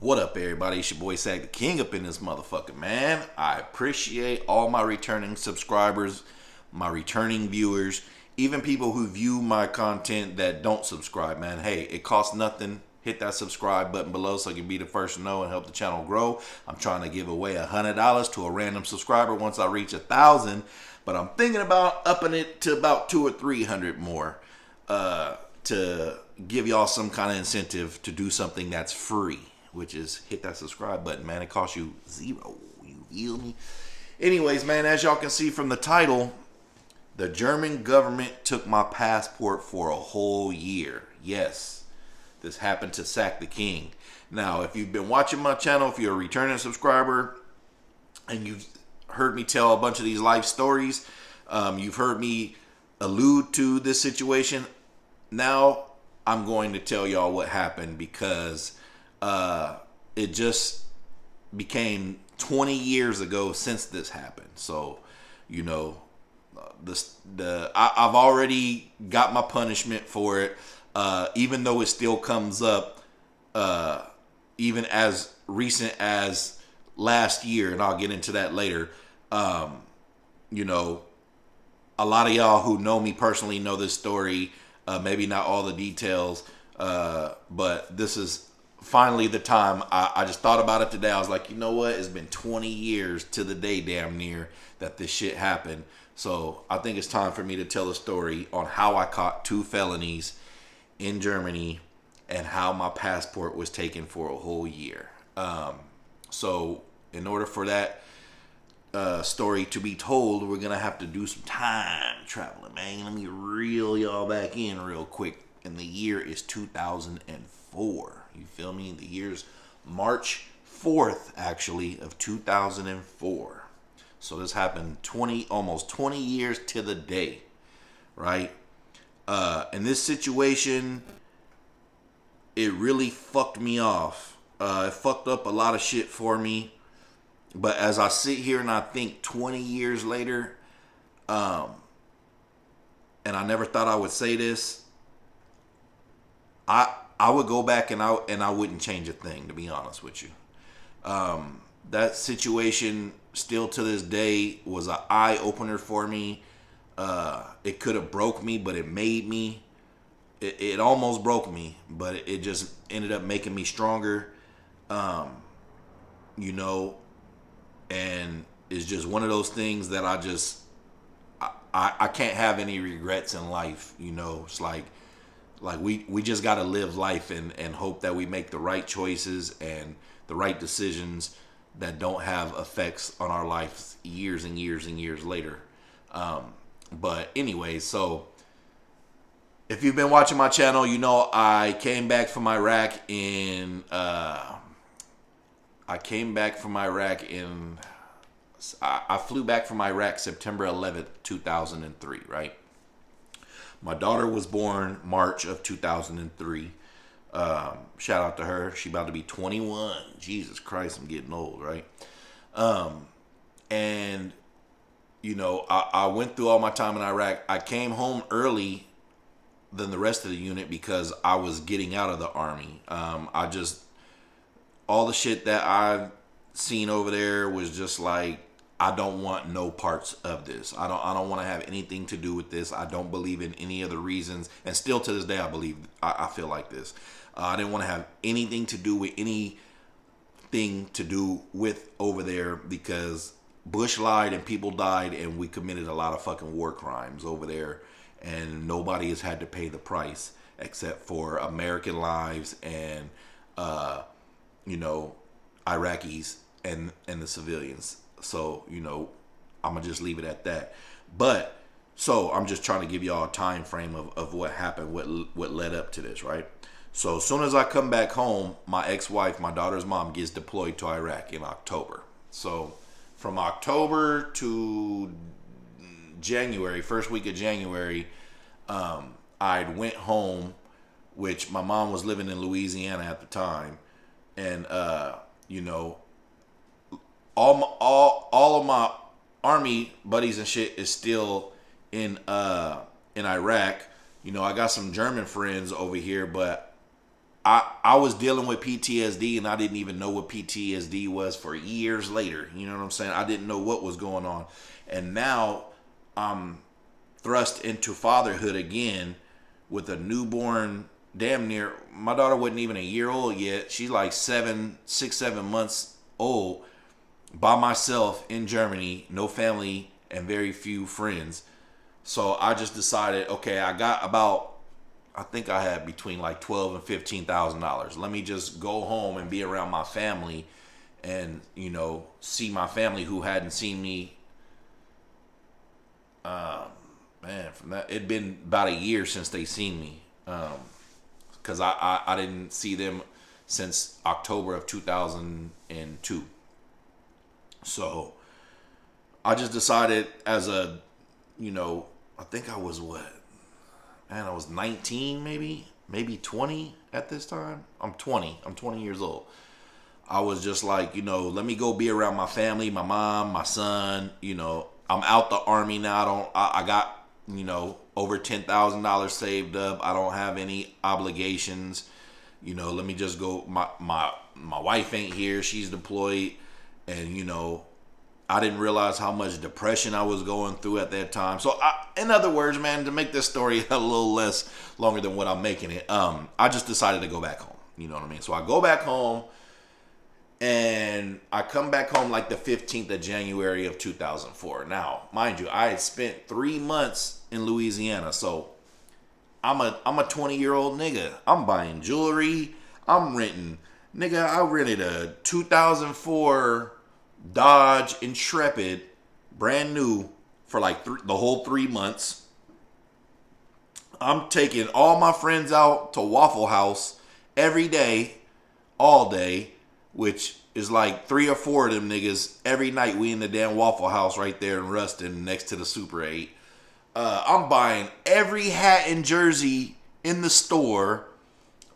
What up, everybody? It's your boy Sag the King up in this motherfucker, man. I appreciate all my returning subscribers, my returning viewers, even people who view my content that don't subscribe, man. Hey, it costs nothing. Hit that subscribe button below so you can be the first to know and help the channel grow. I'm trying to give away $100 to a random subscriber once I reach 1,000, but I'm thinking about upping it to about 200 or 300 more to give y'all some kind of incentive to do something that's free, which is hit that subscribe button, man. It costs you zero. You feel me? Anyways, man, as y'all can see from the title, the German government took my passport for a whole year. Yes, this happened to Sack the King. Now, if you've been watching my channel, if you're a returning subscriber, and you've heard me tell a bunch of these life stories, you've heard me allude to this situation. Now, I'm going to tell y'all what happened because it just became 20 years ago since this happened. So, you know, I've already got my punishment for it. Even though it still comes up, even as recent as last year, and I'll get into that later. You know, a lot of y'all who know me personally know this story. Maybe not all the details, but this is finally the time. I just thought about it today. I was like, you know what? It's been 20 years to the day damn near that this shit happened. So I think it's time for me to tell a story on how I caught 2 felonies in Germany and how my passport was taken for a whole year. So in order for that story to be told, we're gonna have to do some time traveling, man. Let me reel y'all back in real quick. And the year is 2004. You feel me? The year's March 4th, actually, of 2004. So this happened almost 20 years to the day, right? In this situation, it really fucked me off. It fucked up a lot of shit for me. But as I sit here and I think 20 years later, and I never thought I would say this, I would go back and I wouldn't change a thing, to be honest with you. That situation still to this day was an eye opener for me. It could have broke me, but it made me. It almost broke me, but it just ended up making me stronger. You know, and it's just one of those things that I can't have any regrets in life. You know, it's like we just got to live life and hope that we make the right choices and the right decisions that don't have effects on our lives years and years and years later. But anyway, so if you've been watching my channel, you know I came back from Iraq in I flew back from Iraq September 11th, 2003, right? My daughter was born March of 2003. Shout out to her. She about to be 21. Jesus Christ, I'm getting old, right? And, you know, I went through all my time in Iraq. I came home early than the rest of the unit because I was getting out of the Army. All the shit that I've seen over there was just like, I don't want no parts of this. I don't want to have anything to do with this. I don't believe in any other reasons. And still to this day, I feel like this. I didn't want to have anything to do with anything to do with over there because Bush lied and people died and we committed a lot of fucking war crimes over there. And nobody has had to pay the price except for American lives and, you know, Iraqis and the civilians. So, you know, I'm going to just leave it at that. But, so I'm just trying to give y'all a time frame of what happened, what led up to this, right? So, as soon as I come back home, my ex-wife, my daughter's mom, gets deployed to Iraq in October. So, from October to January, first week of January, I went home, which my mom was living in Louisiana at the time. And, you know, all of my Army buddies and shit is still in Iraq. You know, I got some German friends over here, but I was dealing with PTSD and I didn't even know what PTSD was for years later. You know what I'm saying? I didn't know what was going on. And now I'm thrust into fatherhood again with a newborn, damn near, my daughter wasn't even a year old yet. She's like 7 months old, by myself in Germany, no family and very few friends. So I just decided, okay, I think I had between like $12 and $15,000. Let me just go home and be around my family, and see my family who hadn't seen me. Man, from that it'd been about a year since they seen me, because I didn't see them since October of 2002. So I just decided I think I was what? Man, I was 19 maybe 20 at this time. I'm 20. I'm 20 years old. I was just like, let me go be around my family, my mom, my son. I'm out the army now. I got, over $10,000 saved up. I don't have any obligations. Let me just go. My wife ain't here. She's deployed. And, I didn't realize how much depression I was going through at that time. So, in other words, man, to make this story a little less longer than what I'm making it, I just decided to go back home. You know what I mean? So I go back home, and I come back home like the 15th of January of 2004. Now, mind you, I had spent 3 months in Louisiana. So I'm a 20-year-old nigga. I'm buying jewelry. I'm renting. Nigga, I rented a 2004 Dodge Intrepid, brand new, for like the whole 3 months. I'm taking all my friends out to Waffle House every day, all day, which is like 3 or 4 of them niggas every night. We in the damn Waffle House right there in Ruston next to the Super 8. I'm buying every hat and jersey in the store.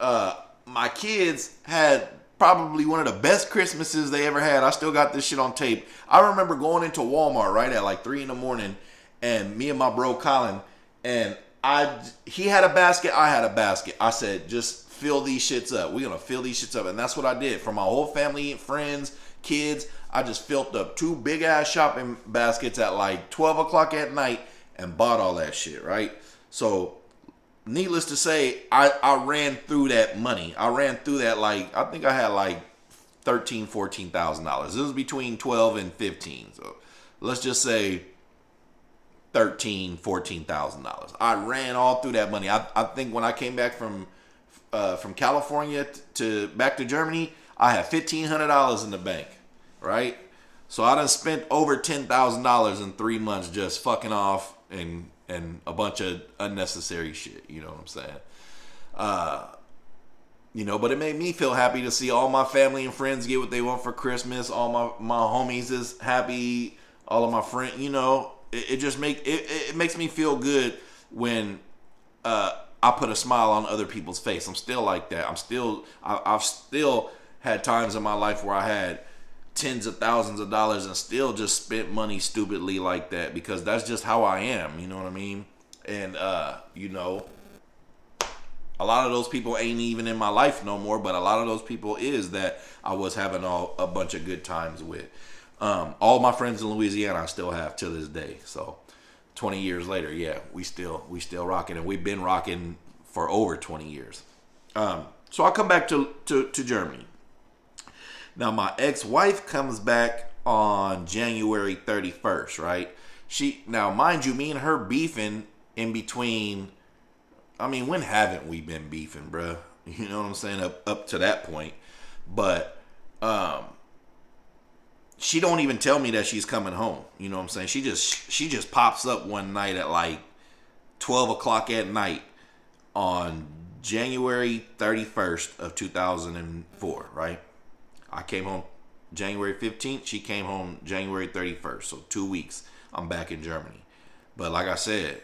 My kids had probably one of the best Christmases they ever had. I still got this shit on tape. I remember going into Walmart right at like 3 in the morning, and me and my bro Colin, and he had a basket, I had a basket. I said, just fill these shits up. We're gonna fill these shits up. And that's what I did for my whole family, friends, kids. I just filled up 2 big ass shopping baskets at like 12 o'clock at night and bought all that shit, right? So needless to say, I ran through that money. I ran through that, like, I think I had like $14,000. It was between 12 and 15. So let's just say $14,000. I ran all through that money. I think when I came back from California to back to Germany, I had $1,500 in the bank, right? So I done spent over $10,000 in 3 months just fucking off and a bunch of unnecessary shit. You know what I'm saying? But it made me feel happy to see all my family and friends get what they want for Christmas. All my homies is happy. All of my friends, it just makes me feel good when I put a smile on other people's face. I'm still like that. I've still had times in my life where I had tens of thousands of dollars and still just spent money stupidly like that, because that's just how I am. You know what I mean? And a lot of those people ain't even in my life no more, but a lot of those people is that I was having a bunch of good times with. All my friends in Louisiana I still have to this day. So 20 years later, yeah, we still rocking, and we've been rocking for over 20 years. So I come back to Germany. Now my ex-wife comes back on January 31st, right? Now mind you, me and her beefing in between. I mean, when haven't we been beefing, bruh? You know what I'm saying? Up to that point. But she don't even tell me that she's coming home. You know what I'm saying? She just pops up one night at like 12 o'clock at night on January 31st of 2004, right? I came home January 15th. She came home January 31st. So 2 weeks. I'm back in Germany. But like I said,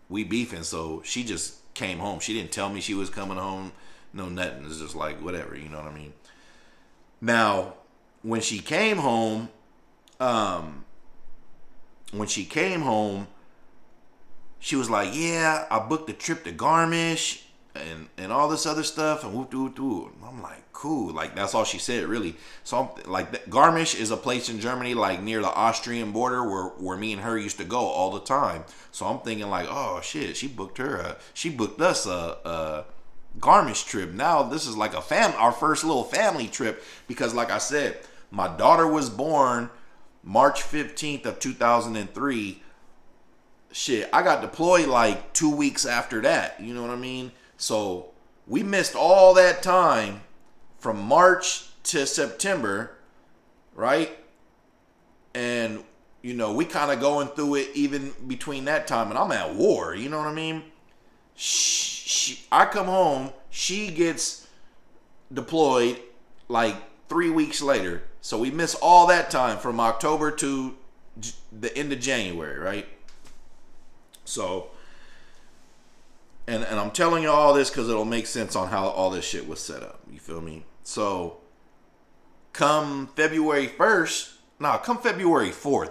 we beefing. So she just came home. She didn't tell me she was coming home. No, nothing. It's just like, whatever. You know what I mean? Now, when she came home, she was like, yeah, I booked a trip to Garmisch. and all this other stuff and whoop whoop whoop. I'm like, cool. Like that's all she said really. So I'm like, Garmisch is a place in Germany like near the Austrian border where me and her used to go all the time. So I'm thinking like, oh shit, she booked us a Garmisch trip. Now this is like our first little family trip because like I said, my daughter was born March 15th of 2003. Shit, I got deployed like 2 weeks after that. You know what I mean? So we missed all that time from March to September, right? And, you know, we kind of going through it even between that time. And I'm at war, you know what I mean? I come home, she gets deployed like 3 weeks later. So we miss all that time from October to the end of January, right? So... And I'm telling you all this because it'll make sense on how all this shit was set up. You feel me? So, come February 4th.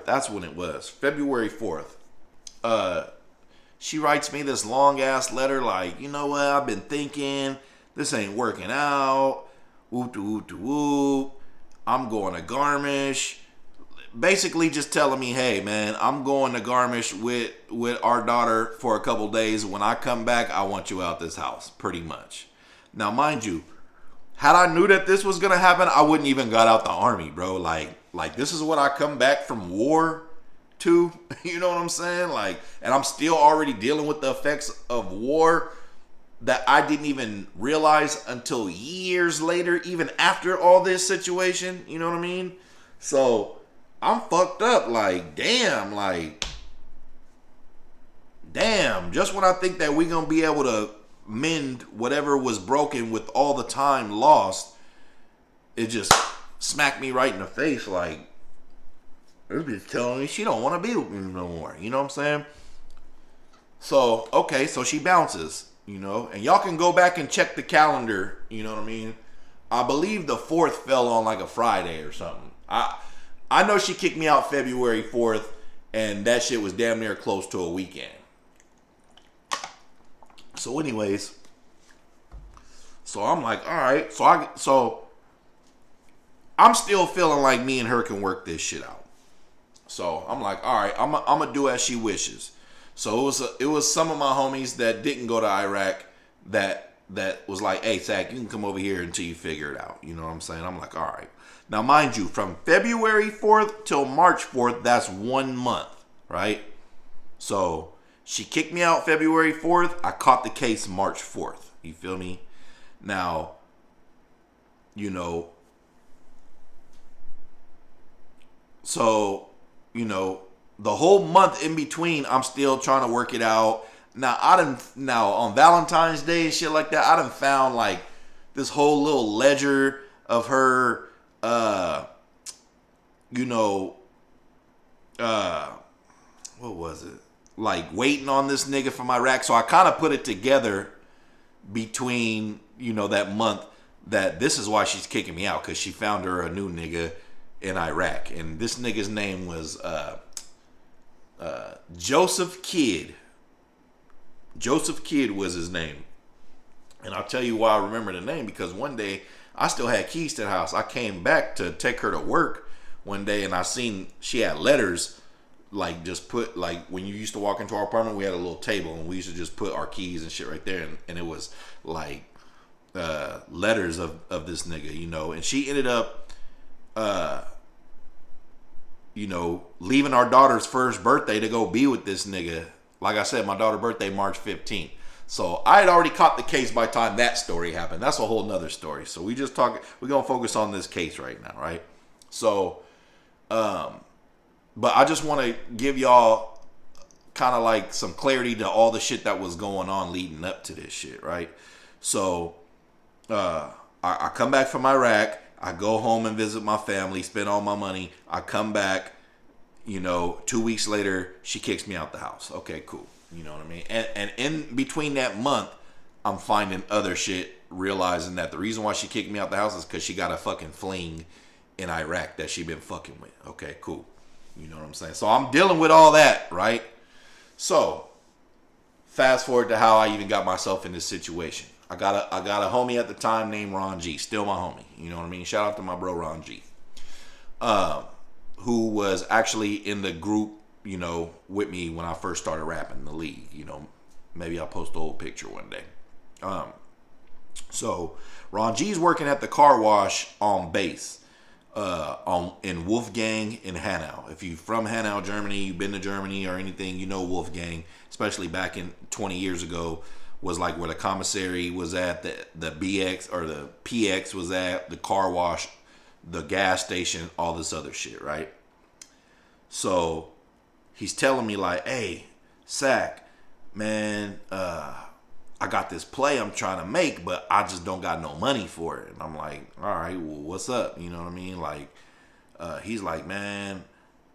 That's when it was. February 4th. She writes me this long ass letter like, you know what? I've been thinking. This ain't working out. Whoop de whoop de whoop. I'm going to Garmisch. Basically just telling me, hey man, I'm going to Garmisch with our daughter for a couple days. When I come back, I want you out this house, pretty much. Now, mind you, had I knew that this was gonna happen, I wouldn't even got out the army, bro. Like this is what I come back from war to. You know what I'm saying? Like, and I'm still already dealing with the effects of war that I didn't even realize until years later, even after all this situation. You know what I mean? So I'm fucked up, damn, just when I think that we're going to be able to mend whatever was broken with all the time lost, it just smacked me right in the face, like, this bitch telling me she don't want to be with me no more, you know what I'm saying? So, okay, so she bounces, you know, and y'all can go back and check the calendar, you know what I mean? I believe the 4th fell on like a Friday or something. I know she kicked me out February 4th, and that shit was damn near close to a weekend. So anyways, so I'm like, all right. So I'm still feeling like me and her can work this shit out. So I'm like, all right, I'm gonna do as she wishes. So it was some of my homies that didn't go to Iraq that was like, hey, Zach, you can come over here until you figure it out. You know what I'm saying? I'm like, all right. Now, mind you, from February 4th till March 4th, that's 1 month, right? So, she kicked me out February 4th. I caught the case March 4th. You feel me? Now, you know, so, you know, the whole month in between, I'm still trying to work it out. Now, on Valentine's Day and shit like that, I done found, like, this whole little ledger of her... what was it? Like waiting on this nigga from Iraq. So I kind of put it together between, you know, that month that this is why she's kicking me out. Cause she found her a new nigga in Iraq. And this nigga's name was, Joseph Kidd. Joseph Kidd was his name. And I'll tell you why I remember the name, because one day I still had keys to the house. I came back to take her to work one day, and I seen she had letters, like just put, like when you used to walk into our apartment, we had a little table, and we used to just put our keys and shit right there, and it was like letters of this nigga, you know. And she ended up, you know, leaving our daughter's first birthday to go be with this nigga. Like I said, my daughter's birthday, March 15th. So I had already caught the case by the time that story happened. That's a whole nother story. So we're going to focus on this case right now, right? So, but I just want to give y'all kind of like some clarity to all the shit that was going on leading up to this shit, right? So, I come back from Iraq. I go home and visit my family, spend all my money. I come back, you know, 2 weeks later, she kicks me out the house. Okay, cool. You know what I mean? And in between that month, I'm finding other shit, realizing that the reason why she kicked me out the house is because she got a fucking fling in Iraq that she been fucking with. Okay, cool. You know what I'm saying? So I'm dealing with all that, right? So, fast forward to how I even got myself in this situation. I got a homie at the time named Ron G. Still my homie. You know what I mean? Shout out to my bro Ron G. Who was actually in the group, you know, with me when I first started rapping in the league. You know, maybe I'll post the old picture one day. So Ron G's working at the car wash on base. In Wolfgang in Hanau. If you're from Hanau, Germany, you've been to Germany or anything, you know Wolfgang, especially back in 20 years ago, was like where the commissary was at, the BX or the PX was at, the car wash, the gas station, all this other shit, right? So he's telling me like, hey, Sack, man, I got this play I'm trying to make, but I just don't got no money for it. And I'm like, all right, well, what's up? You know what I mean? Like, he's like, man,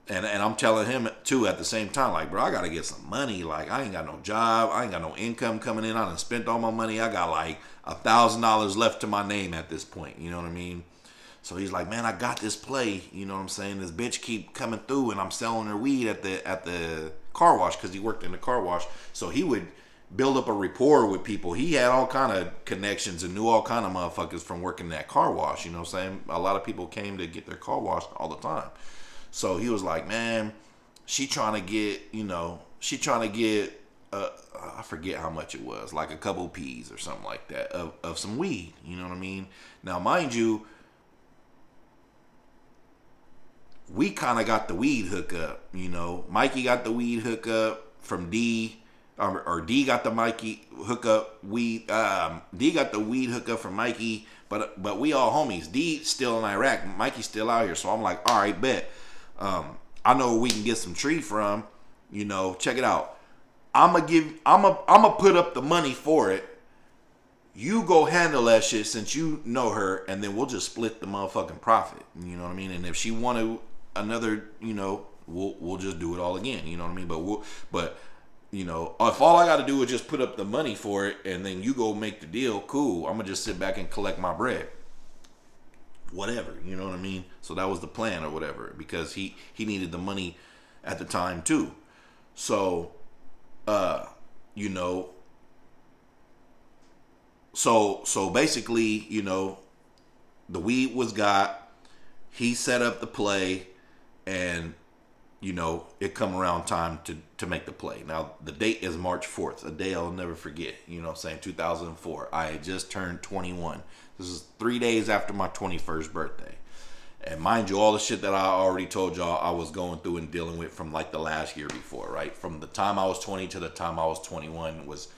and I'm telling him too at the same time, like, bro, I got to get some money. Like, I ain't got no job. I ain't got no income coming in. I done spent all my money. I got like $1,000 left to my name at this point. You know what I mean? So he's like, man, I got this play. You know what I'm saying? This bitch keep coming through and I'm selling her weed at the car wash because he worked in the car wash. So he would build up a rapport with people. He had all kind of connections and knew all kind of motherfuckers from working that car wash. You know what I'm saying? A lot of people came to get their car washed all the time. So he was like, man, she trying to get, I forget how much it was, like a couple P's or something like that of some weed. You know what I mean? Now, mind you, we kind of got the weed hookup. You know, Mikey got the weed hookup from D. Or D got the Mikey hookup. D got the weed hookup from Mikey, but we all homies. D still in Iraq. Mikey's still out here. So I'm like, all right, bet. I know where we can get some tree from. You know, check it out. I'ma put up the money for it. You go handle that shit since you know her, and then we'll just split the motherfucking profit. You know what I mean? And if she wanted another, you know, we'll just do it all again. You know what I mean? But you know, if all I got to do is just put up the money for it and then you go make the deal, cool. I'm going to just sit back and collect my bread. Whatever, you know what I mean? So that was the plan or whatever, because he needed the money at the time too. So, you know, so basically, you know, the weed was got, he set up the play, and you know, it come around time to make the play. Now, the date is March 4th, a day I'll never forget. You know what I'm saying? 2004. I had just turned 21. This is 3 days after my 21st birthday. And mind you, all the shit that I already told y'all I was going through and dealing with from like the last year before, right? From the time I was 20 to the time I was 21 was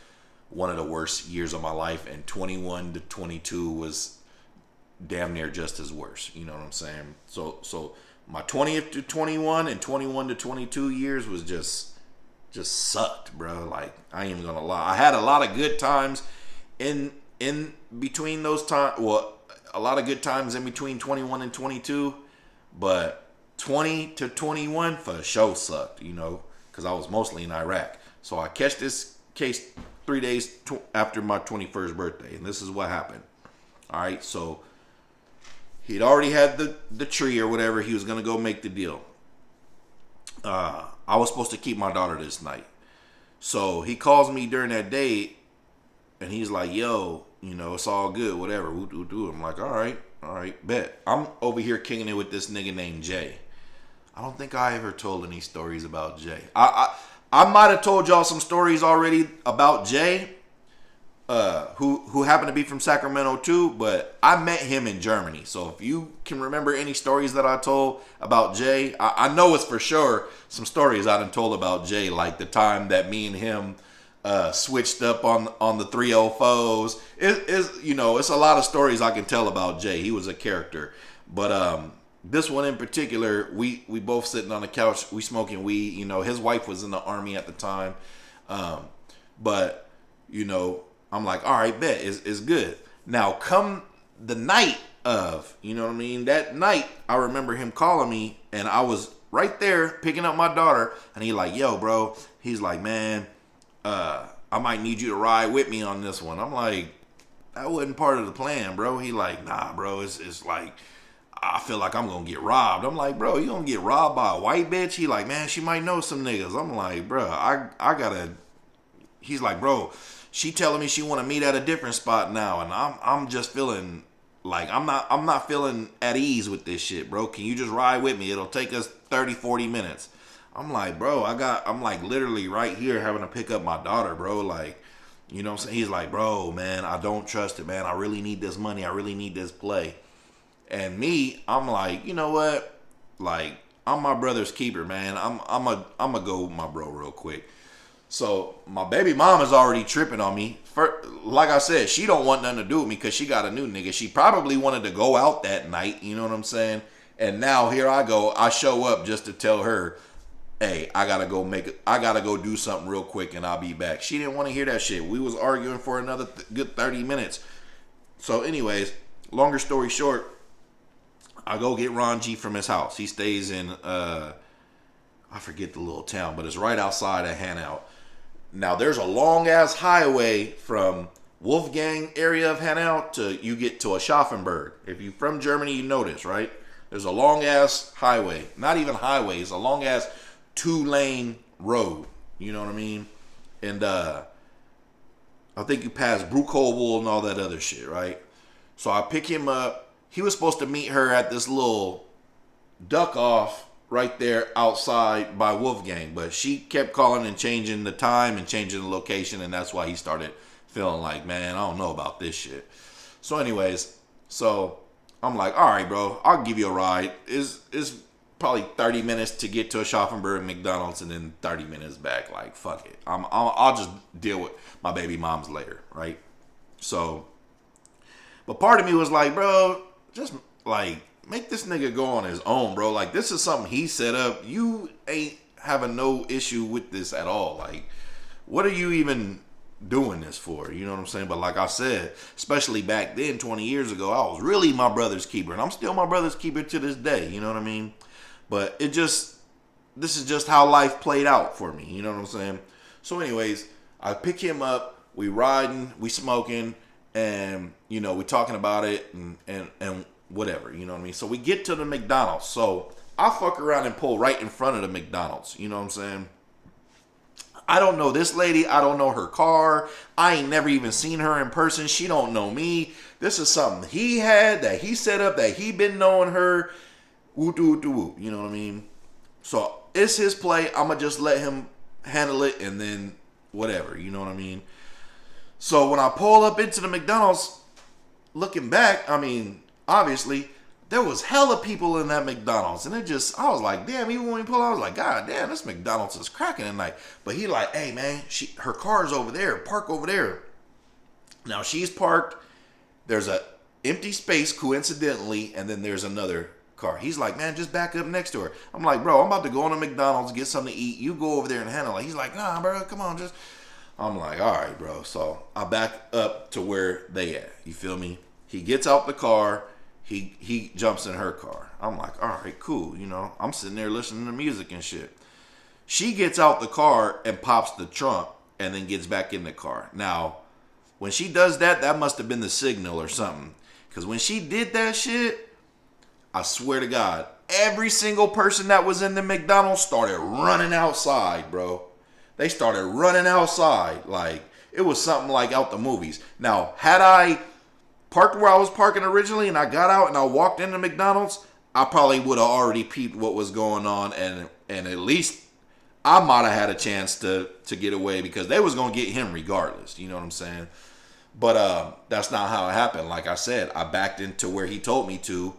one of the worst years of my life. And 21 to 22 was damn near just as worse. You know what I'm saying? So my 20th to 21 and 21 to 22 years was just sucked, bro. Like, I ain't even gonna lie. I had a lot of good times in between those times. Well, a lot of good times in between 21 and 22, but 20 to 21 for sure sucked, you know, because I was mostly in Iraq. So I catch this case 3 days after my 21st birthday, and this is what happened. All right, so he'd already had the tree or whatever. He was going to go make the deal. I was supposed to keep my daughter this night. So he calls me during that day, and he's like, yo, you know, it's all good, whatever. I'm like, all right, bet. I'm over here kicking it with this nigga named Jay. I don't think I ever told any stories about Jay. I might have told y'all some stories already about Jay, who happened to be from Sacramento too, but I met him in Germany. So if you can remember any stories that I told about Jay, I know it's for sure some stories I done told about Jay, like the time that me and him switched up on the 304s. It's a lot of stories I can tell about Jay. He was a character. But this one in particular, we both sitting on the couch, we smoking weed. You know, his wife was in the army at the time. But, you know, I'm like, all right, bet, it's good. Now, come the night of, you know what I mean? That night, I remember him calling me, and I was right there picking up my daughter, and he like, yo, bro. He's like, man, I might need you to ride with me on this one. I'm like, that wasn't part of the plan, bro. He like, nah, bro, it's like, I feel like I'm gonna get robbed. I'm like, bro, you gonna get robbed by a white bitch? He like, man, she might know some niggas. I'm like, bro, I gotta he's like, bro, she telling me she want to meet at a different spot now, and I'm just feeling like I'm not feeling at ease with this shit, bro. Can you just ride with me? It'll take us 30, 40 minutes. I'm like, bro, I'm like literally right here having to pick up my daughter, bro. Like, you know what I'm saying? He's like, bro, man, I don't trust it, man. I really need this money. I really need this play. And me, I'm like, you know what? Like, I'm my brother's keeper, man. I'm a go with my bro real quick. So my baby mom is already tripping on me. Like I said, she don't want nothing to do with me because she got a new nigga. She probably wanted to go out that night. You know what I'm saying? And now here I go. I show up just to tell her, hey, I gotta go do something real quick and I'll be back. She didn't want to hear that shit. We was arguing for another good 30 minutes. So anyways, longer story short, I go get Ron G from his house. He stays in, I forget the little town, but it's right outside of Hanout. Now, there's a long-ass highway from Wolfgang area of Hanout to you get to Aschaffenburg. If you're from Germany, you know this, right? There's a long-ass highway. Not even highway. It's a long-ass 2-lane road. You know what I mean? And I think you pass Bruchhovel and all that other shit, right? So I pick him up. He was supposed to meet her at this little duck off right there outside by Wolfgang, but she kept calling and changing the time and changing the location, and that's why he started feeling like, man, I don't know about this shit. So anyways, so I'm like, all right, bro, I'll give you a ride. It's probably 30 minutes to get to Aschaffenburg McDonald's and then 30 minutes back. Like, fuck it. I'll just deal with my baby moms later, right? So, but part of me was like, bro, just like, make this nigga go on his own, bro. Like, this is something he set up. You ain't having no issue with this at all. Like, what are you even doing this for? You know what I'm saying? But like I said, especially back then, 20 years ago, I was really my brother's keeper. And I'm still my brother's keeper to this day. You know what I mean? But this is just how life played out for me. You know what I'm saying? So anyways, I pick him up. We riding, we smoking, and, you know, we talking about it and whatever, you know what I mean? So we get to the McDonald's. So I fuck around and pull right in front of the McDonald's. You know what I'm saying? I don't know this lady. I don't know her car. I ain't never even seen her in person. She don't know me. This is something he had that he set up, that he been knowing her. Woo doo doo woo. You know what I mean? So it's his play. I'ma just let him handle it and then whatever. You know what I mean? So when I pull up into the McDonald's, looking back, I mean, obviously, there was hella people in that McDonald's. And I was like, damn, even when we pull out, I was like, God damn, this McDonald's is cracking tonight. But he like, hey, man, her car's over there. Park over there. Now, she's parked. There's a empty space, coincidentally, and then there's another car. He's like, man, just back up next to her. I'm like, bro, I'm about to go on to McDonald's, get something to eat. You go over there and handle it. He's like, nah, bro, come on, just... I'm like, all right, bro. So I back up to where they at. You feel me? He gets out the car. He jumps in her car. I'm like, all right, cool. You know, I'm sitting there listening to music and shit. She gets out the car and pops the trunk and then gets back in the car. Now, when she does that, that must have been the signal or something. Because when she did that shit, I swear to God, every single person that was in the McDonald's started running outside, bro. They started running outside. Like, it was something like out the movies. Now, had I parked where I was parking originally and I got out and I walked into McDonald's, I probably would have already peeped what was going on, and at least I might have had a chance to get away because they was going to get him regardless. You know what I'm saying? But that's not how it happened. Like I said, I backed into where he told me to,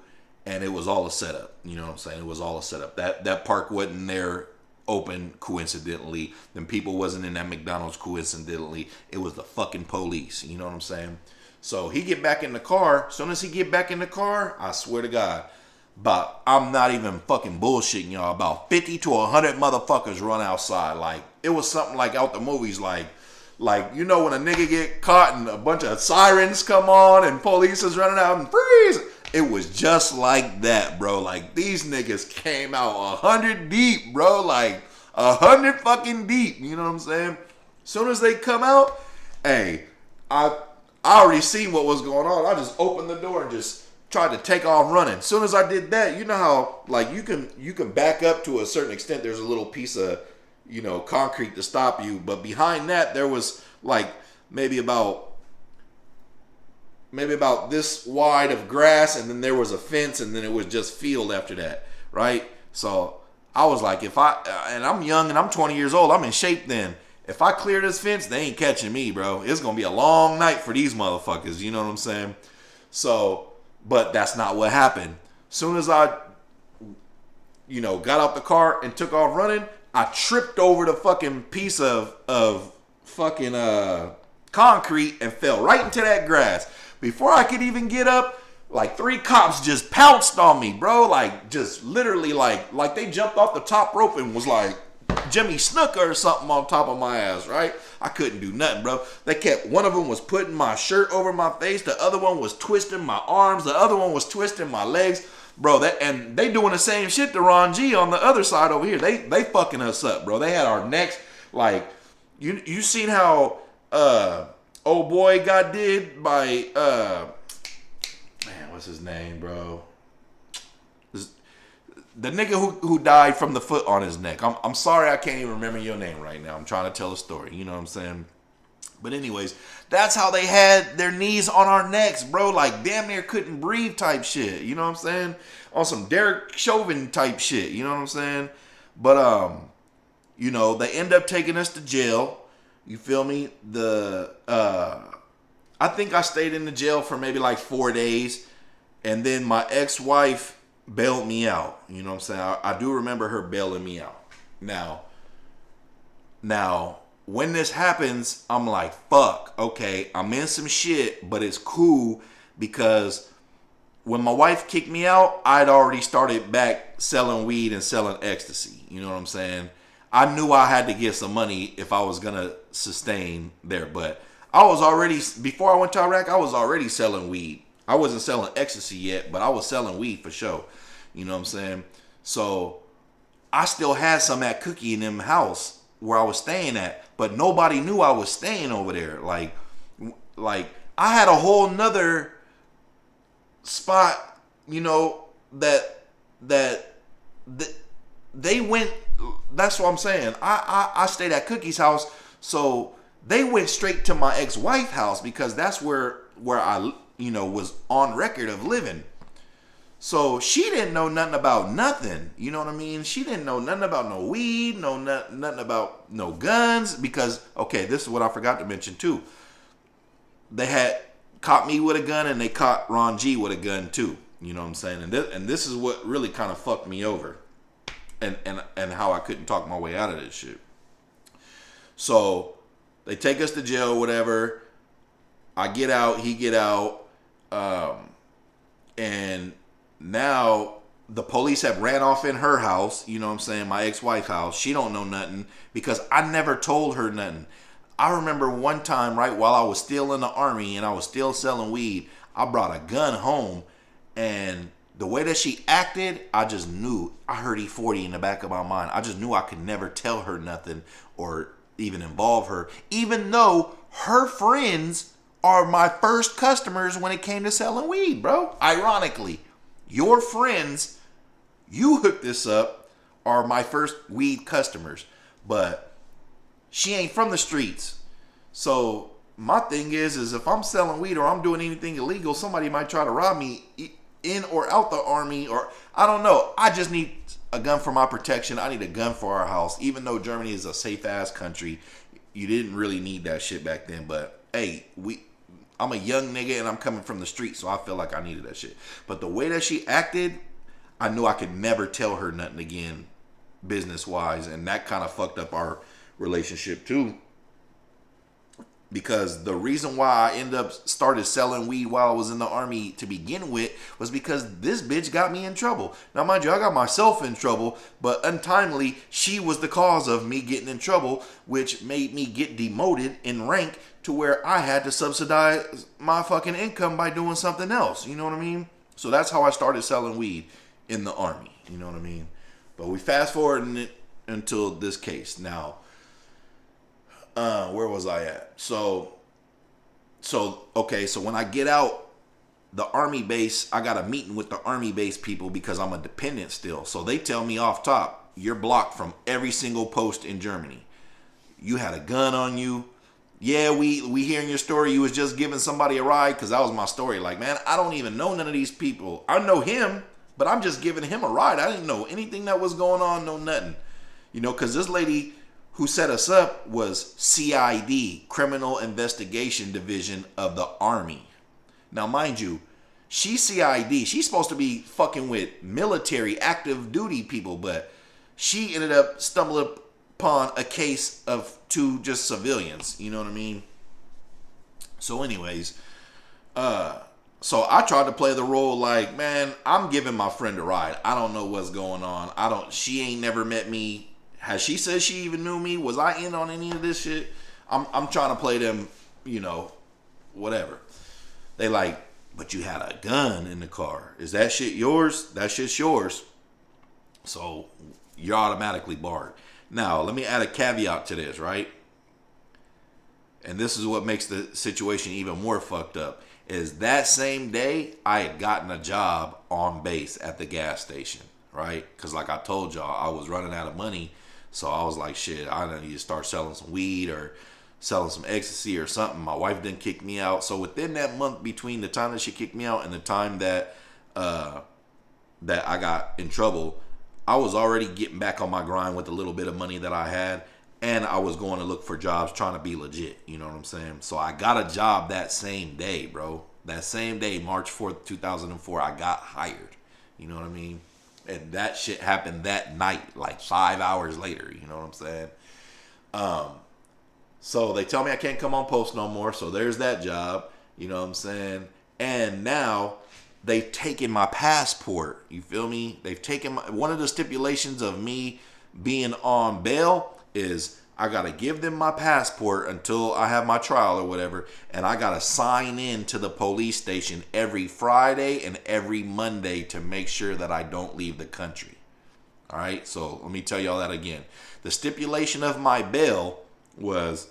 and it was all a setup. You know what I'm saying? It was all a setup. That park wasn't there open coincidentally. Then people wasn't in that McDonald's coincidentally. It was the fucking police. You know what I'm saying? So he get back in the car. As soon as he get back in the car, I swear to God, but I'm not even fucking bullshitting y'all, about 50 to 100 motherfuckers run outside. Like, it was something like out the movies, like you know when a nigga get caught and a bunch of sirens come on and police is running out and freeze. It was just like that, bro. Like, these niggas came out 100 deep, bro. Like, 100 fucking deep. You know what I'm saying? Soon as they come out, hey, I already seen what was going on. I just opened the door and just tried to take off running. Soon as I did that, you know how, like, you can back up to a certain extent. There's a little piece of, concrete to stop you. But behind that, there was like maybe about this wide of grass, and then there was a fence, and then it was just field after that, right? So I was like, and I'm young and I'm 20 years old, I'm in shape then. If I clear this fence, they ain't catching me, bro. It's gonna be a long night for these motherfuckers, you know what I'm saying? So, but that's not what happened. Soon as I, got out the car and took off running, I tripped over the fucking piece of fucking concrete and fell right into that grass. Before I could even get up, like 3 cops just pounced on me, bro. Like, just literally like they jumped off the top rope and was like Jimmy Snuka or something on top of my ass, right? I couldn't do nothing, bro. One of them was putting my shirt over my face. The other one was twisting my arms. The other one was twisting my legs. Bro, and they doing the same shit to Ron G on the other side over here. They fucking us up, bro. They had our necks, like, you seen how old boy got did by man, what's his name, bro? The nigga who died from the foot on his neck. I'm sorry I can't even remember your name right now. I'm trying to tell a story, you know what I'm saying? But anyways, that's how they had their knees on our necks, bro. Like, damn near couldn't breathe type shit. You know what I'm saying? On some Derek Chauvin type shit. You know what I'm saying? But, they end up taking us to jail. You feel me? I think I stayed in the jail for maybe like 4 days. And then my ex-wife bailed me out. You know what I'm saying? I do remember her bailing me out. Now, when this happens, I'm like, fuck, okay, I'm in some shit, but it's cool because when my wife kicked me out, I'd already started back selling weed and selling ecstasy. You know what I'm saying? I knew I had to get some money if I was going to sustain there, but I was already, before I went to Iraq, I was already selling weed. I wasn't selling ecstasy yet, but I was selling weed for sure. You know what I'm saying? So I still had some at Cookie in them house where I was staying at, but nobody knew I was staying over there. Like I had a whole nother spot, that they went. That's what I'm saying. I stayed at Cookie's house, so they went straight to my ex-wife's house because that's where I was on record of living. So she didn't know nothing about nothing. You know what I mean? She didn't know nothing about no weed, nothing about no guns. Because, okay, this is what I forgot to mention too. They had caught me with a gun and they caught Ron G with a gun too. You know what I'm saying? And this is what really kind of fucked me over. And how I couldn't talk my way out of this shit. So they take us to jail, whatever. I get out, he get out. And now the police have ran off in her house, you know what I'm saying, my ex-wife's house. She don't know nothing because I never told her nothing. I remember one time, right, while I was still in the army and I was still selling weed, I brought a gun home, and the way that she acted, I just knew. I heard E40 in the back of my mind. I just knew I could never tell her nothing or even involve her, even though her friends are my first customers when it came to selling weed, bro. Ironically, your friends, you hooked this up, are my first weed customers. But she ain't from the streets. So my thing is if I'm selling weed or I'm doing anything illegal, somebody might try to rob me in or out the army, or I don't know. I just need a gun for my protection. I need a gun for our house. Even though Germany is a safe ass country, you didn't really need that shit back then. But hey, I'm a young nigga and I'm coming from the street, so I feel like I needed that shit. But the way that she acted, I knew I could never tell her nothing again, business-wise, and that kind of fucked up our relationship too. Because the reason why I ended up started selling weed while I was in the army to begin with was because this bitch got me in trouble. Now, mind you, I got myself in trouble, but untimely, she was the cause of me getting in trouble, which made me get demoted in rank to where I had to subsidize my fucking income by doing something else. You know what I mean? So that's how I started selling weed in the army. You know what I mean? But we fast forward it until this case. Now, where was I at? So when I get out the army base, I got a meeting with the army base people because I'm a dependent still. So they tell me off top, you're blocked from every single post in Germany. You had a gun on you. Yeah, we hearing your story. You was just giving somebody a ride, because that was my story. Like, man, I don't even know none of these people. I know him, but I'm just giving him a ride. I didn't know anything that was going on, no nothing. You know, because this lady who set us up was CID, Criminal Investigation Division of the Army. Now, mind you, she's CID. She's supposed to be fucking with military, active duty people, but she ended up stumbling upon a case of two just civilians. You know what I mean? So anyways, so I tried to play the role like, man, I'm giving my friend a ride. I don't know what's going on. She ain't never met me. Has she said she even knew me? Was I in on any of this shit? I'm trying to play them, you know, whatever. They like, but you had a gun in the car. Is that shit yours? That shit's yours. So you're automatically barred. Now, let me add a caveat to this, right? And this is what makes the situation even more fucked up. Is that same day, I had gotten a job on base at the gas station, right? Because like I told y'all, I was running out of money. So I was like, shit, I need to start selling some weed or selling some ecstasy or something. My wife didn't kick me out. So within that month between the time that she kicked me out and the time that that I got in trouble, I was already getting back on my grind with the little bit of money that I had. And I was going to look for jobs, trying to be legit. You know what I'm saying? So I got a job that same day, bro. That same day, March 4th, 2004, I got hired. You know what I mean? And that shit happened that night, like 5 hours later. You know what I'm saying? So they tell me I can't come on post no more. So there's that job. You know what I'm saying? And now they've taken my passport. You feel me? They've taken one of the stipulations of me being on bail is I got to give them my passport until I have my trial or whatever. And I got to sign in to the police station every Friday and every Monday to make sure that I don't leave the country. All right. So let me tell y'all that again. The stipulation of my bail was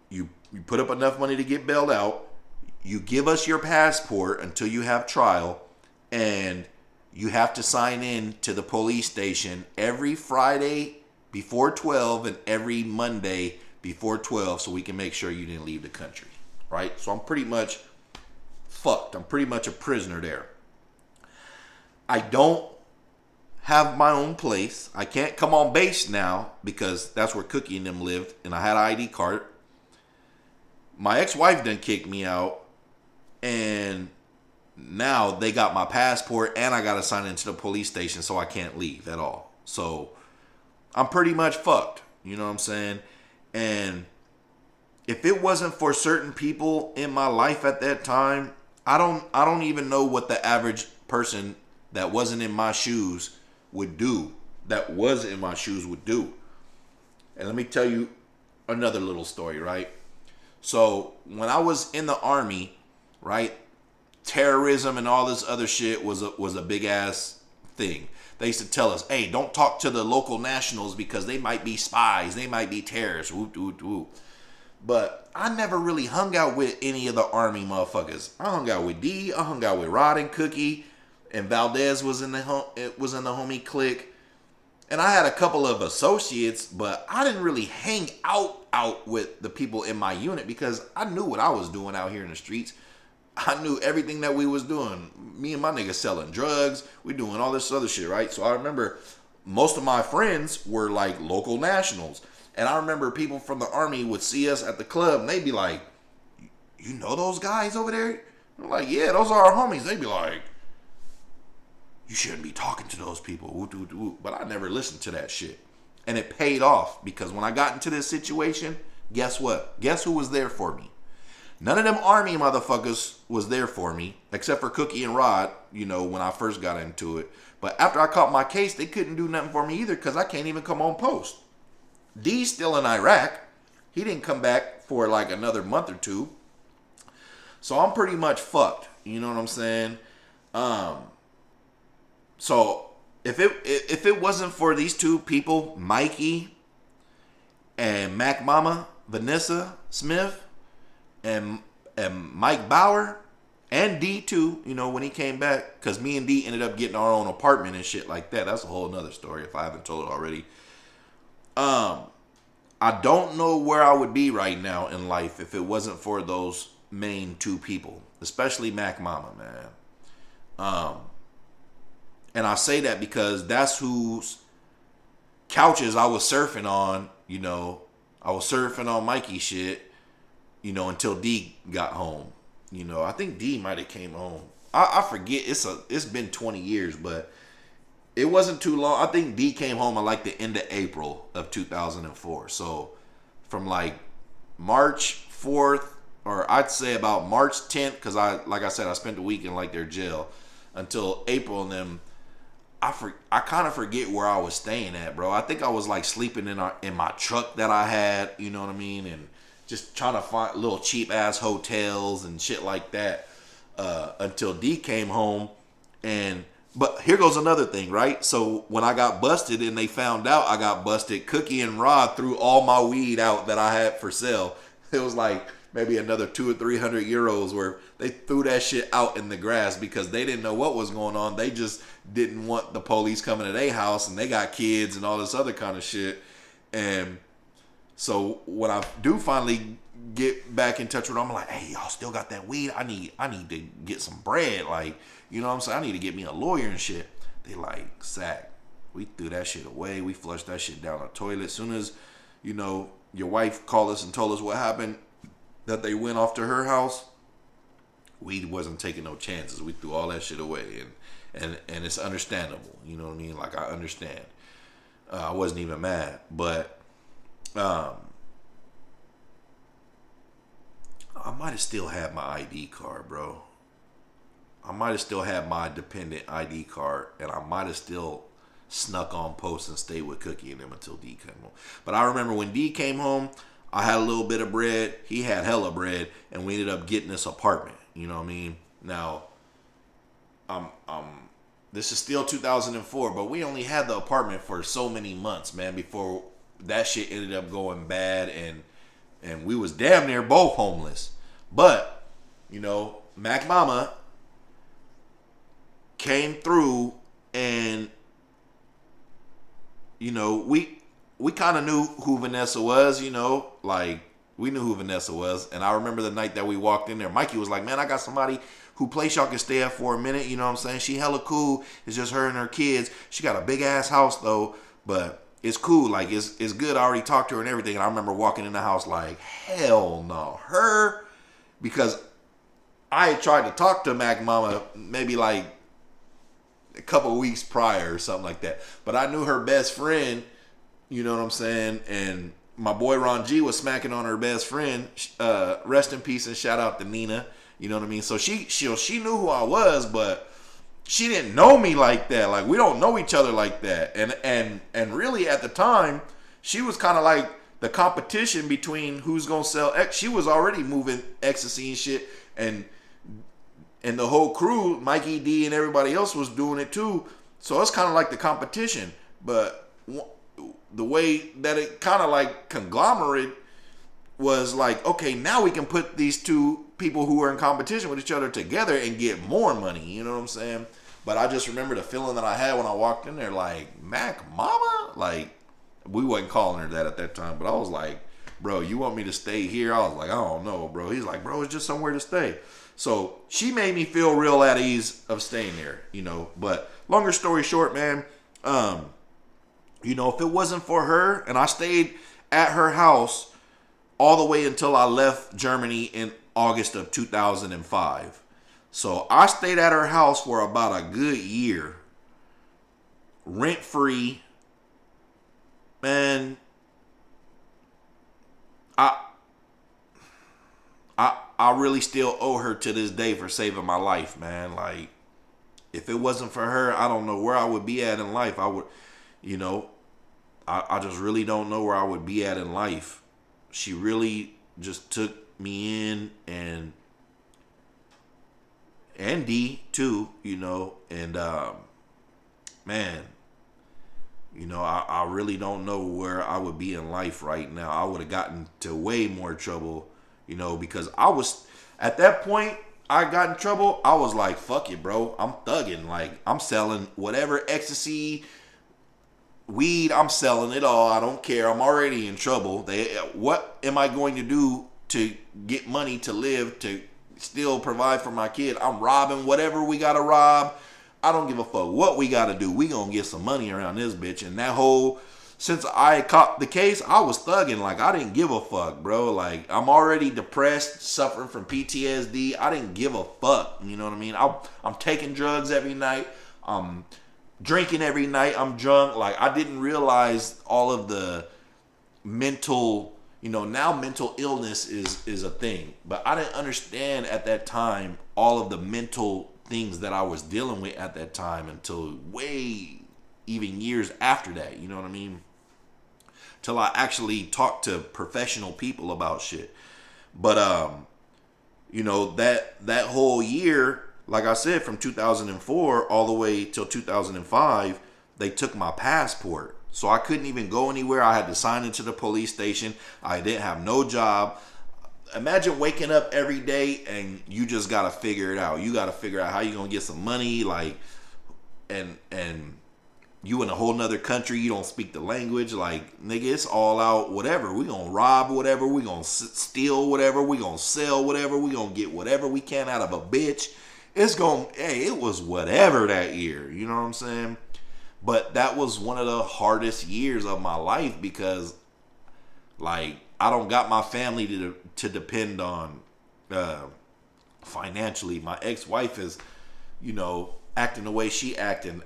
you put up enough money to get bailed out. You give us your passport until you have trial, and you have to sign in to the police station every Friday before 12 and every Monday before 12 so we can make sure you didn't leave the country, right? So I'm pretty much fucked. I'm pretty much a prisoner there. I don't have my own place. I can't come on base now because that's where Cookie and them lived, and I had an ID card. My ex-wife done kicked me out, and now they got my passport and I got to sign into the police station, so I can't leave at all. So I'm pretty much fucked. You know what I'm saying? And if it wasn't for certain people in my life at that time, I don't even know what the average person that wasn't in my shoes would do. And let me tell you another little story, right? So when I was in the Army, right, terrorism and all this other shit was a big ass thing. They used to tell us, hey, don't talk to the local nationals because they might be spies, they might be terrorists, whoop, whoop, whoop. But I never really hung out with any of the Army motherfuckers. I hung out with D, I hung out with Rod and Cookie, and Valdez was in the homie clique. And I had a couple of associates, but I didn't really hang out with the people in my unit because I knew what I was doing out here in the streets. I knew everything that we was doing. Me and my niggas selling drugs. We doing all this other shit, right? So I remember most of my friends were like local nationals. And I remember people from the Army would see us at the club and they'd be like, you know those guys over there? I'm like, yeah, those are our homies. They'd be like, you shouldn't be talking to those people. But I never listened to that shit. And it paid off because when I got into this situation, guess what? Guess who was there for me? None of them Army motherfuckers was there for me, except for Cookie and Rod, you know, when I first got into it. But after I caught my case, they couldn't do nothing for me either because I can't even come on post. D's still in Iraq. He didn't come back for like another month or two. So I'm pretty much fucked. You know what I'm saying? So if it wasn't for these two people, Mikey and Mac Mama, Vanessa Smith, and Mike Bauer, And D too, when he came back, because me and D ended up getting our own apartment and shit like that. That's a whole nother story if I haven't told it already. I don't know where I would be right now in life if it wasn't for those main two people, especially Mac Mama, man. And I say that because that's whose couches I was surfing on. I was surfing on Mikey shit, until D got home. I think D might have came home. I forget. It's been 20 years, but it wasn't too long. I think D came home at like the end of April of 2004. So from like March 4th, or I'd say about March 10th, because like I said, I spent the week in like their jail until April, and then I kind of forget where I was staying at, bro. I think I was like sleeping in my truck that I had, you know what I mean, and just trying to find little cheap ass hotels and shit like that until D came home. But here goes another thing, right? So when I got busted and they found out I got busted, Cookie and Rod threw all my weed out that I had for sale. It was like maybe another 200 or 300 euros where they threw that shit out in the grass because they didn't know what was going on. They just didn't want the police coming to their house, and they got kids and all this other kind of shit. And so when I do finally get back in touch with them, I'm like, hey, y'all still got that weed? I need to get some bread. Like, you know what I'm saying? I need to get me a lawyer and shit. They like, Zach, we threw that shit away. We flushed that shit down the toilet. As soon as, your wife called us and told us what happened, that they went off to her house, we wasn't taking no chances. We threw all that shit away. And it's understandable. You know what I mean? Like, I understand. I wasn't even mad. But I might have still had my ID card, bro. I might have still had my dependent ID card, and I might have still snuck on post and stayed with Cookie and them until D came home. But I remember when D came home, I had a little bit of bread. He had hella bread, and we ended up getting this apartment. You know what I mean? Now, this is still 2004, but we only had the apartment for so many months, man, before that shit ended up going bad, and we was damn near both homeless. But, Mac Mama came through, and we kind of knew who Vanessa was, like we knew who Vanessa was. And I remember the night that we walked in there, Mikey was like, man, I got somebody who place y'all can stay at for a minute, you know what I'm saying? She hella cool. It's just her and her kids. She got a big ass house though, but it's cool. Like it's good. I already talked to her and everything. And I remember walking in the house like, hell no, her, because I had tried to talk to Mac Mama maybe like a couple of weeks prior or something like that. But I knew her best friend, you know what I'm saying? And my boy Ron G was smacking on her best friend. Rest in peace and shout out to Nina. You know what I mean? So she knew who I was, but she didn't know me like that. Like, we don't know each other like that. And really at the time, she was kind of like the competition between who's gonna sell X. She was already moving ecstasy and shit, and the whole crew, Mikey D and everybody else was doing it too. So it's kind of like the competition. But the way that it kind of like conglomerate was like, okay, now we can put these two people who are in competition with each other together and get more money. You know what I'm saying? But I just remember the feeling that I had when I walked in there, like, Mac Mama? Like, we wasn't calling her that at that time, but I was like, bro, you want me to stay here? I was like, I don't know, bro. He's like, bro, it's just somewhere to stay. So she made me feel real at ease of staying there, But longer story short, man, if it wasn't for her, and I stayed at her house all the way until I left Germany in August of 2005. So I stayed at her house for about a good year, rent free. Man, I really still owe her to this day for saving my life, man. Like, if it wasn't for her, I don't know where I would be at in life. I would, I just really don't know where I would be at in life. She really just took me in, and D too, and man, I really don't know where I would be in life right now. I would have gotten to way more trouble, because I was, at that point, I got in trouble, I was like, fuck it, bro. I'm thugging. Like, I'm selling whatever ecstasy, weed, I'm selling it all. I don't care. I'm already in trouble. What am I going to do to get money to live, to still provide for my kid? I'm robbing whatever we gotta rob. I don't give a fuck what we gotta do. We gonna get some money around this bitch. And that whole, since I caught the case, I was thugging. Like, I didn't give a fuck, bro. Like, I'm already depressed, suffering from PTSD. I didn't give a fuck. You know what I mean? I'm taking drugs every night. I'm drinking every night. I'm drunk. Like, I didn't realize all of the mental, now mental illness is a thing. But I didn't understand at that time all of the mental things that I was dealing with at that time until way even years after that. You know what I mean? Till I actually talked to professional people about shit. But that whole year, like I said, from 2004 all the way till 2005, they took my passport. So I couldn't even go anywhere. I had to sign into the police station. I didn't have no job. Imagine waking up every day and you just gotta figure it out. You gotta figure out how you gonna get some money, like, and you in a whole nother country, you don't speak the language. Like, nigga, it's all out, whatever. We gonna rob whatever, we gonna steal whatever, we gonna sell whatever, we gonna get whatever we can out of a bitch. It was whatever that year, you know what I'm saying? But that was one of the hardest years of my life because, like, I don't got my family to depend on financially. My ex-wife is, acting the way she acting.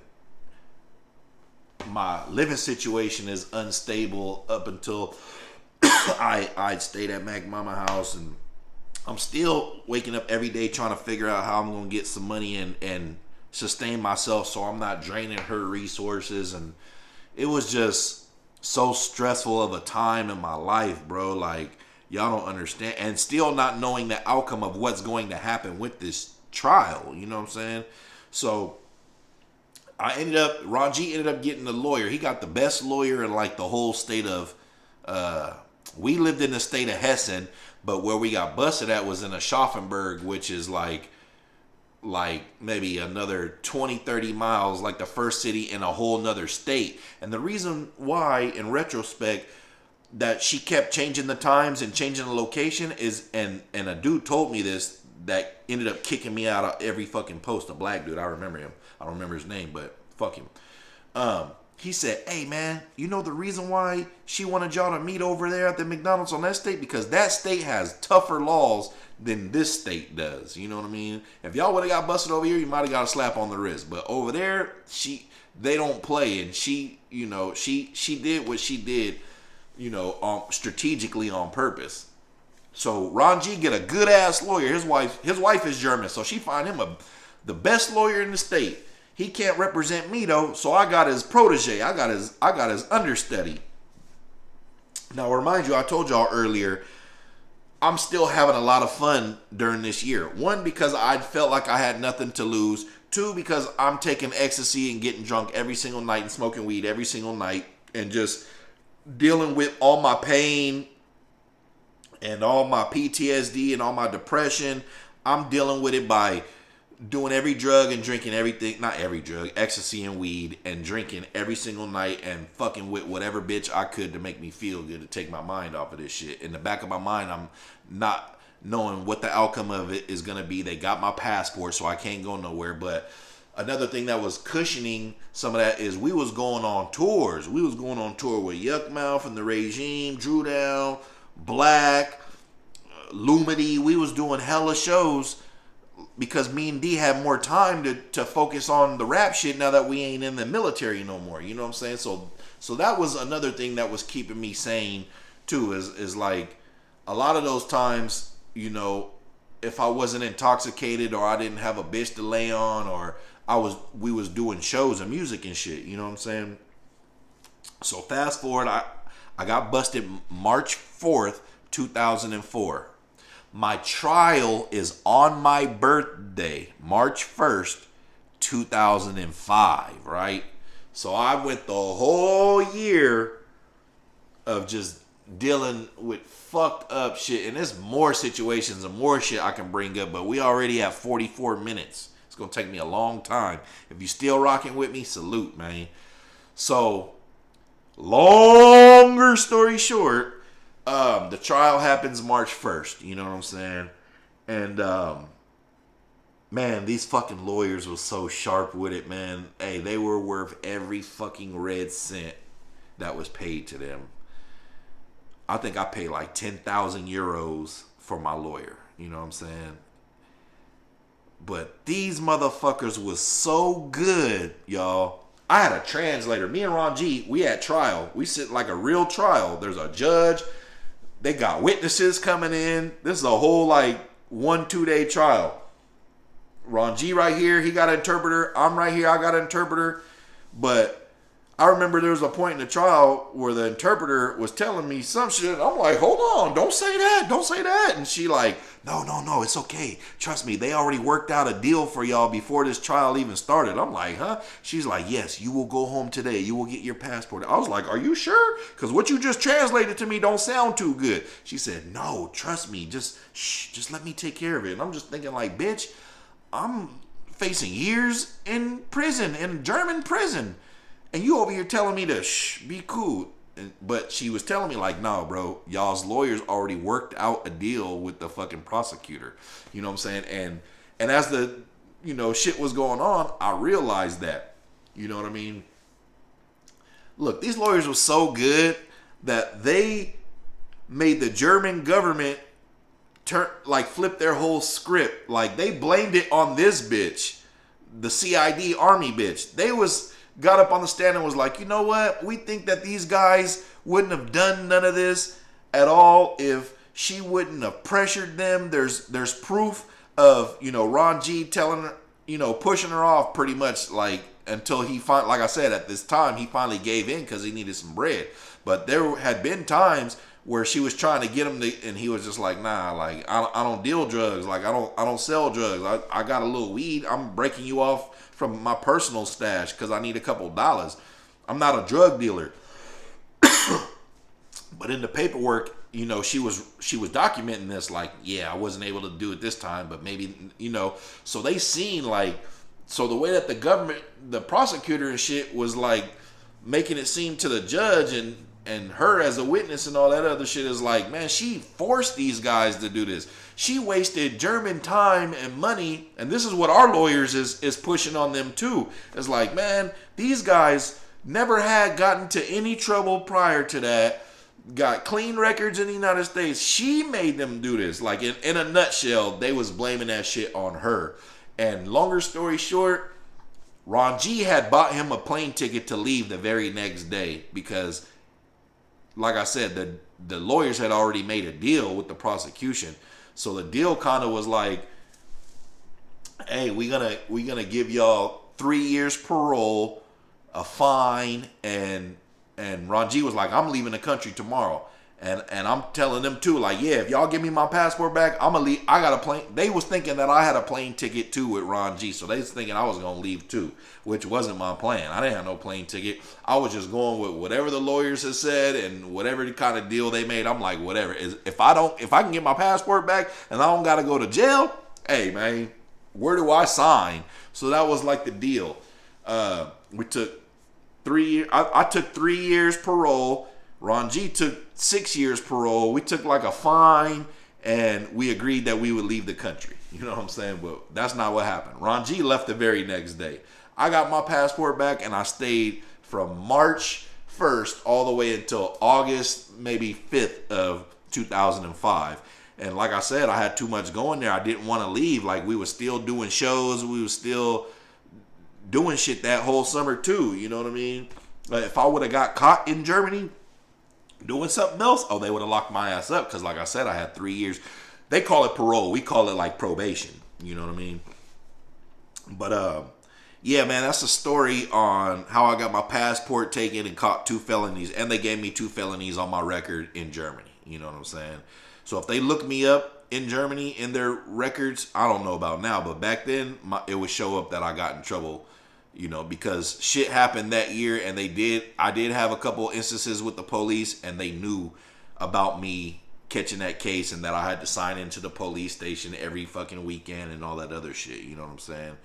My living situation is unstable up until I stayed at Mac Mama house, and I'm still waking up every day trying to figure out how I'm gonna get some money and sustain myself so I'm not draining her resources. And it was just so stressful of a time in my life, bro. Like, y'all don't understand. And still not knowing the outcome of what's going to happen with this trial, you know what I'm saying? So Ron G ended up getting a lawyer. He got the best lawyer in like the whole state of, we lived in the state of Hessen, but where we got busted at was in Aschaffenburg, which is like maybe another 20-30 miles, like the first city in a whole nother state. And the reason why, in retrospect, that she kept changing the times and changing the location is, and a dude told me this that ended up kicking me out of every fucking post. A black dude, I remember him. I don't remember his name, but fuck him. He said, hey man, you know the reason why she wanted y'all to meet over there at the McDonald's on that state? Because that state has tougher laws than this state does. You know what I mean? If y'all would have got busted over here, you might have got a slap on the wrist. But over there, they don't play. And she did what she did, strategically on purpose. So Ron G get a good ass lawyer. His wife is German, so she find him the best lawyer in the state. He can't represent me though, so I got his protege. I got his understudy. Now, remind you, I told y'all earlier, I'm still having a lot of fun during this year. One, because I felt like I had nothing to lose. Two, because I'm taking ecstasy and getting drunk every single night and smoking weed every single night and just dealing with all my pain and all my PTSD and all my depression. I'm dealing with it by doing every drug and drinking everything, not every drug, ecstasy and weed, and drinking every single night and fucking with whatever bitch I could to make me feel good, to take my mind off of this shit. In the back of my mind, I'm not knowing what the outcome of it is going to be. They got my passport, so I can't go nowhere. But another thing that was cushioning some of that is we was going on tours. We was going on tour with Yuckmouth and The Regime, Drew Down, Black, Lumity. We was doing hella shows because me and D had more time to focus on the rap shit now that we ain't in the military no more. You know what I'm saying? So that was another thing that was keeping me sane too, is like a lot of those times, if I wasn't intoxicated or I didn't have a bitch to lay on, or we was doing shows and music and shit, you know what I'm saying? So fast forward, I got busted March 4th, 2004. My trial is on my birthday, March 1st, 2005, right? So I went the whole year of just dealing with fucked up shit, and there's more situations and more shit I can bring up, but we already have 44 minutes. It's gonna take me a long time. If you still rocking with me, salute, man. So, longer story short, the trial happens March 1st. You know what I'm saying? And man, these fucking lawyers was so sharp with it, man. Hey, they were worth every fucking red cent that was paid to them. I think I paid like 10,000 euros for my lawyer. You know what I'm saying? But these motherfuckers was so good, y'all. I had a translator. Me and Ron G, we had trial. We sit like a real trial. There's a judge. They got witnesses coming in. This is a whole like 1-2 day trial. Ron G right here, he got an interpreter. I'm right here, I got an interpreter. But I remember there was a point in the trial where the interpreter was telling me some shit. I'm like, hold on, don't say that. And she like, no, it's okay. Trust me, they already worked out a deal for y'all before this trial even started. I'm like, huh? She's like, yes, you will go home today. You will get your passport. I was like, are you sure? Because what you just translated to me don't sound too good. She said, no, trust me. Just let me take care of it. And I'm just thinking like, bitch, I'm facing years in prison, in German prison. And you over here telling me to be cool. But she was telling me like, no, bro, y'all's lawyers already worked out a deal with the fucking prosecutor. You know what I'm saying? And as the, shit was going on, I realized that. You know what I mean? Look, these lawyers were so good that they made the German government flip their whole script. Like, they blamed it on this bitch, the CID army bitch. They got up on the stand and was like, you know what? We think that these guys wouldn't have done none of this at all if she wouldn't have pressured them. There's proof of, Ron G telling her, pushing her off pretty much like until he like I said, at this time, he finally gave in because he needed some bread. But there had been times where she was trying to get him to, and he was just like, nah, like I don't deal drugs. Like I don't sell drugs. I got a little weed. I'm breaking you off from my personal stash because I need a couple dollars. I'm not a drug dealer. But in the paperwork, she was documenting this like, yeah, I wasn't able to do it this time, but maybe, so they seen like, so the way that the government, the prosecutor and shit was like making it seem to the judge and her as a witness and all that other shit is like, man, she forced these guys to do this. She wasted German time and money, and this is what our lawyers is pushing on them too. It's like, man, these guys never had gotten to any trouble prior to that, got clean records in the United States. She made them do this. Like, in a nutshell, they was blaming that shit on her. And longer story short, Ron G had bought him a plane ticket to leave the very next day because, like I said, the lawyers had already made a deal with the prosecution. So the deal kind of was like, hey, we gonna give y'all 3 years parole, a fine, and Ron G was like, I'm leaving the country tomorrow. And I'm telling them too, like, yeah, if y'all give me my passport back, I'm gonna leave. I got a plane. They was thinking that I had a plane ticket too with Ron G, so they was thinking I was gonna leave too, which wasn't my plan. I didn't have no plane ticket. I was just going with whatever the lawyers had said and whatever kind of deal they made. I'm like, whatever. If I can get my passport back and I don't gotta go to jail, hey man, where do I sign? So that was like the deal. We took 3 years. I took 3 years parole. Ron G took 6 years parole. We took like a fine and we agreed that we would leave the country. You know what I'm saying? But that's not what happened. Ron G left the very next day. I got my passport back and I stayed from March 1st all the way until August, maybe 5th of 2005. And like I said, I had too much going there. I didn't want to leave. Like, we were still doing shows. We were still doing shit that whole summer too. You know what I mean? If I would have got caught in Germany doing something else, oh, they would have locked my ass up because, like I said, I had 3 years. They call it parole. We call it like probation. You know what I mean? But yeah, man, that's a story on how I got my passport taken and caught 2 felonies, and they gave me 2 felonies on my record in Germany. You know what I'm saying? So if they look me up in Germany in their records, I don't know about now, but back then it would show up that I got in trouble. You know, because shit happened that year, and I did have a couple instances with the police, and they knew about me catching that case and that I had to sign into the police station every fucking weekend and all that other shit. You know what I'm saying?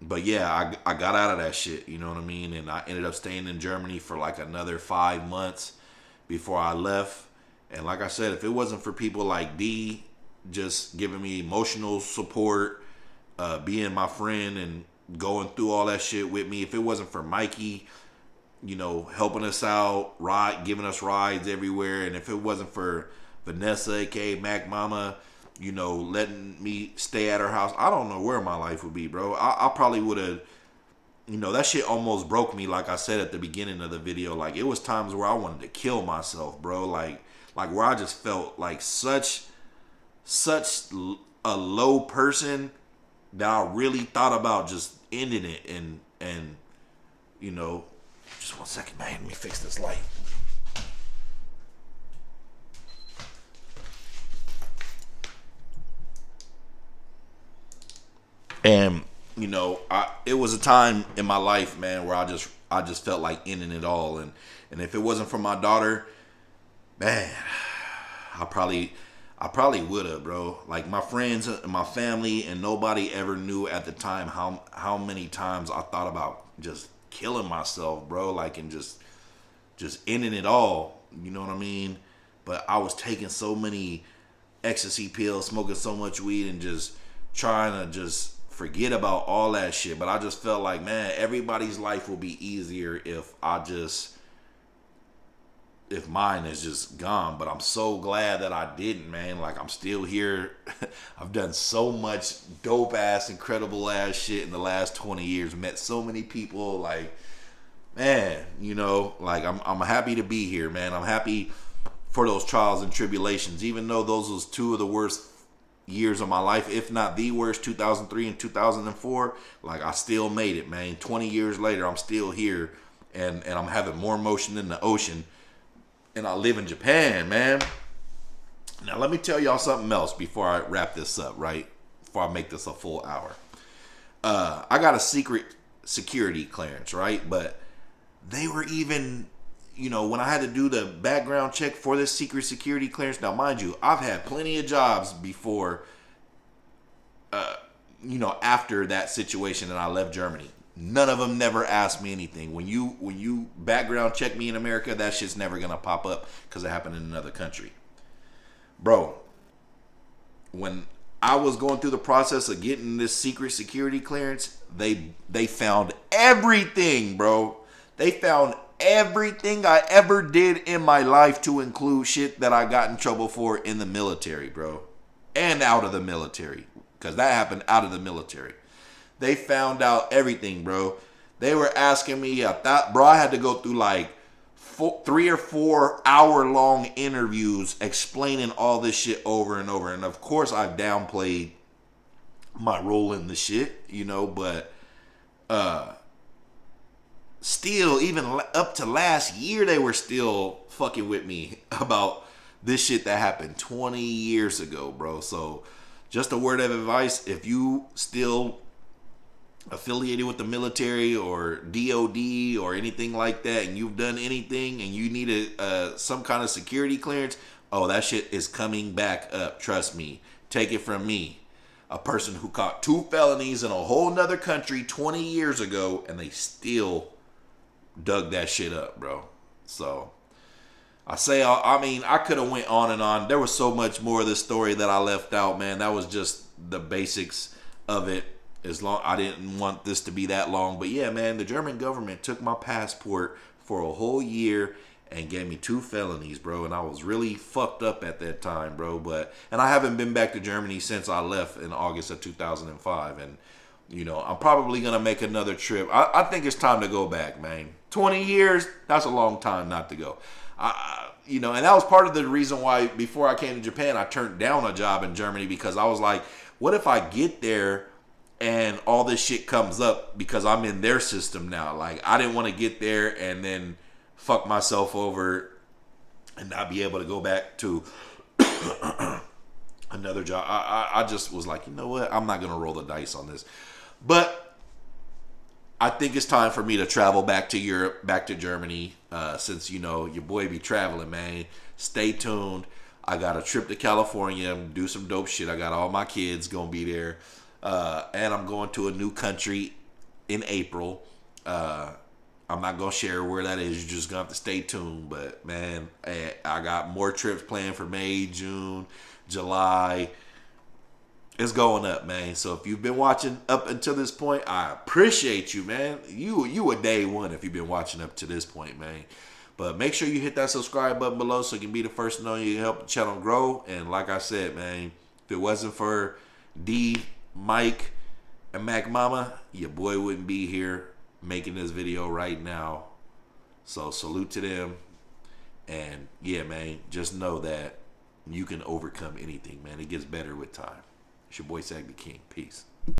But yeah, I got out of that shit. You know what I mean? And I ended up staying in Germany for like another 5 months before I left. And like I said, if it wasn't for people like D just giving me emotional support, being my friend and going through all that shit with me, if it wasn't for Mikey, you know, helping us out, giving us rides everywhere, and if it wasn't for Vanessa, aka Mac Mama, you know, letting me stay at her house, I don't know where my life would be, bro. I probably would have, you know, that shit almost broke me, like I said at the beginning of the video. Like, it was times where I wanted to kill myself, bro. Like where I just felt like such a low person that I really thought about just ending it. And you know, just 1 second, man. Let me fix this light. And you know, it was a time in my life, man, where I just felt like ending it all. And if it wasn't for my daughter, man, I probably would have, bro. Like, my friends and my family and nobody ever knew at the time how many times I thought about just killing myself, bro. Like, and just ending it all. You know what I mean? But I was taking so many ecstasy pills, smoking so much weed, and just trying to just forget about all that shit. But I just felt like, man, everybody's life will be easier if mine is just gone. But I'm so glad that I didn't, man. Like, I'm still here. I've done so much dope ass, incredible ass shit in the last 20 years. Met so many people. Like, man, you know, like, I'm happy to be here, man. I'm happy for those trials and tribulations, even though those was two of the worst years of my life, if not the worst, 2003 and 2004. Like, I still made it, man. 20 years later, I'm still here, and I'm having more motion than the ocean. And I live in Japan, man. Now, let me tell y'all something else before I wrap this up, right? Before I make this a full hour. I got a secret security clearance, right? But they were even, you know, when I had to do the background check for this secret security clearance. Now, mind you, I've had plenty of jobs before, you know, after that situation and I left Germany. None of them never asked me anything. When you background check me in America, that shit's never gonna pop up because it happened in another country. Bro, when I was going through the process of getting this secret security clearance, they found everything, bro. They found everything I ever did in my life, to include shit that I got in trouble for in the military, bro. And out of the military. Because that happened out of the military. They found out everything, bro. They were asking me, I had to go through like 3 or 4 hour long interviews explaining all this shit over and over. And of course, I've downplayed my role in the shit, you know, but still, even up to last year, they were still fucking with me about this shit that happened 20 years ago, bro. So, just a word of advice: if you still affiliated with the military or DOD or anything like that, and you've done anything and you need some kind of security clearance, oh, that shit is coming back up. Trust me. Take it from me, a person who caught 2 felonies in a whole nother country 20 years ago, and they still dug that shit up, bro. So I mean, I could have went on and on. There was so much more of this story that I left out, man. That was just the basics of it. I didn't want this to be that long. But yeah, man, the German government took my passport for a whole year and gave me 2 felonies, bro. And I was really fucked up at that time, bro. And I haven't been back to Germany since I left in August of 2005. And, you know, I'm probably going to make another trip. I think it's time to go back, man. 20 years, that's a long time not to go. You know, and that was part of the reason why before I came to Japan, I turned down a job in Germany, because I was like, what if I get there and all this shit comes up because I'm in their system now? Like, I didn't want to get there and then fuck myself over and not be able to go back to another job. I just was like, you know what? I'm not going to roll the dice on this. But I think it's time for me to travel back to Europe, back to Germany, since your boy be traveling, man. Stay tuned. I got a trip to California, do some dope shit. I got all my kids gonna be there, and I'm going to a new country in April. I'm not gonna share where that is. You're just gonna have to stay tuned. But man, I got more trips planned for May, June, July. It's going up, man. So if you've been watching up until this point, I appreciate you, man. You a day one if you've been watching up to this point, man. But make sure you hit that subscribe button below so you can be the first to know you can help the channel grow. And like I said, man, if it wasn't for D, Mike, and Mac Mama, your boy wouldn't be here making this video right now. So salute to them. And yeah, man, just know that you can overcome anything, man. It gets better with time. It's your boy Sag the King. Peace.